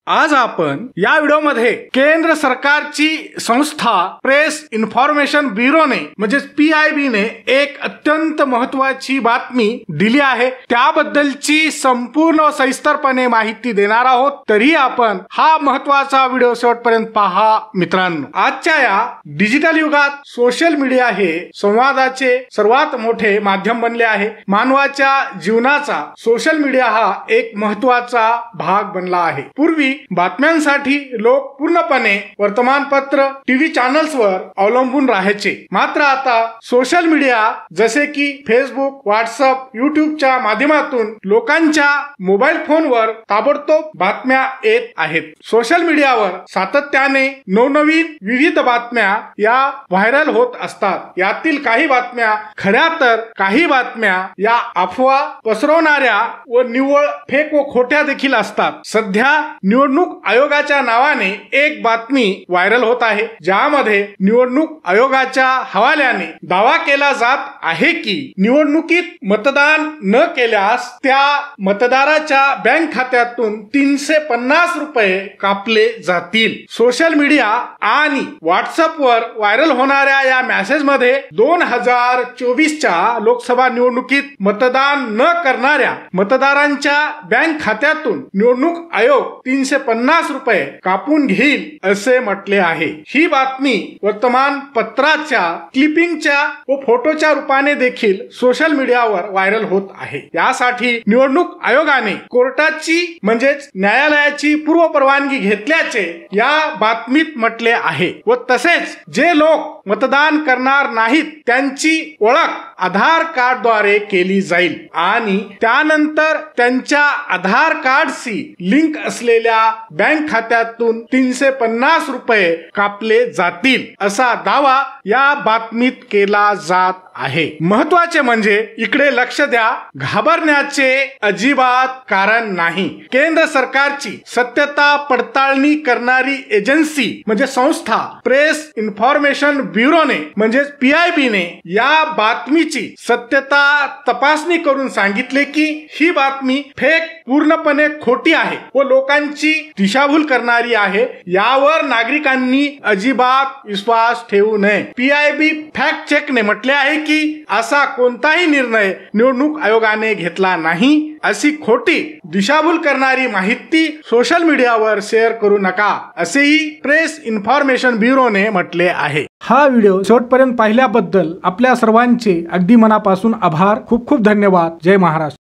आज आपण या व्हिडिओमध्ये केंद्र सरकारची संस्था प्रेस इन्फॉर्मेशन ब्युरोने म्हणजे PIB ने एक अत्यंत महत्त्वाची बातमी दिली आहे। त्याबद्दलची संपूर्ण व सविस्तरपणे माहिती देणार आहोत। तरी आपण हा महत्त्वाचा व्हिडिओ शेवटपर्यंत पहा मित्रांनो। आजच्या या डिजिटल युगात सोशल मीडिया हे संवादाचे सर्वात मोठे माध्यम बनले आहे। मानवाच्या जीवनाचा सोशल मीडिया हा एक महत्त्वाचा भाग बनला आहे। पूर्वी बातम्यांसाठी लोक पूर्णपणे वर्तमानपत्र टीव्ही चॅनल्सवर अवलंबून राहायचे। मात्र आता सोशल मीडिया जसे की फेसबुक, व्हॉट्सअप, युट्यूबच्या माध्यमातून लोकांच्या मोबाईल फोनवर ताबडतोब बातम्या येत आहेत। सोशल मीडियावर सातत्याने नवनवीन विविध बातम्या या व्हायरल होत असतात। यातील काही बातम्या खऱ्या तर काही बातम्या या अफवा पसरवणाऱ्या व निव्वळ फेक व खोट्या देखील असतात। सध्या निवडणूक आयोगाच्या नावाने एक बातमी व्हायरल होत आहे, ज्यामध्ये निवडणूक आयोगाच्या हवाल्याने दावा केला जात आहे की निवडणुकीत मतदान न केल्यास त्या मतदाराच्या बँक खात्यातून 350 रुपये कापले जातील। सोशल मीडिया आणि व्हॉट्सअपवर व्हायरल होणाऱ्या या मेसेजमध्ये 2024च्या लोकसभा निवडणुकीत मतदान न करणाऱ्या मतदारांच्या बँक खात्यातून निवडणूक आयोग 350 रुपये कापून घेईल असे म्हटले आहे। ही बातमी वर्तमान पत्राच्या क्लिपिंगच्या व फोटोच्या रूपाने देखील सोशल मीडियावर व्हायरल होत आहे। यासाठी निवडणूक आयोगाने कोर्टाची म्हणजेच न्यायालयाची पूर्व परवानगी घेतल्याचे या बातमीत म्हटले आहे व तसेच जे लोक मतदान करणार नाहीत त्यांची ओळख आधार कार्ड द्वारे केली जाईल आणि त्यानंतर त्यांच्या आधार कार्डशी लिंक असलेल्या बँक खात्यातून 350 रुपये कापले जातील असा दावा या बातमीत केला जात आहे। महत्त्वाचे म्हणजे इकडे लक्ष द्या, घाबरण्याचे अजिबात कारण नाही। केंद्र सरकारची सत्यता पडताळणी करणारी एजन्सी म्हणजे संस्था प्रेस इन्फॉर्मेशन ब्युरोने म्हणजे PIB ने या बातमीची सत्यता तपासणी करून सांगितले की ही बातमी फेक पूर्णपणे खोटी आहे व लोकांची दिशाभूल करणारी आहे। यावर नागरिकांनी अजिबात विश्वास ठेवू नये। PIB फॅक्ट चेक ने म्हटले आहे की असा कोणताही निर्णय निवडणूक आयोगाने घेतला नाही। अशी खोटी दिशाभूल करणारी माहिती सोशल मीडियावर शेअर करू नका असेही प्रेस इन्फॉर्मेशन ब्युरोने म्हटले आहे। हा व्हिडिओ शेवटपर्यंत पाहिल्याबद्दल आपल्या सर्वांचे अगदी मनापासून आभार। खूप खूप धन्यवाद। जय महाराष्ट्र।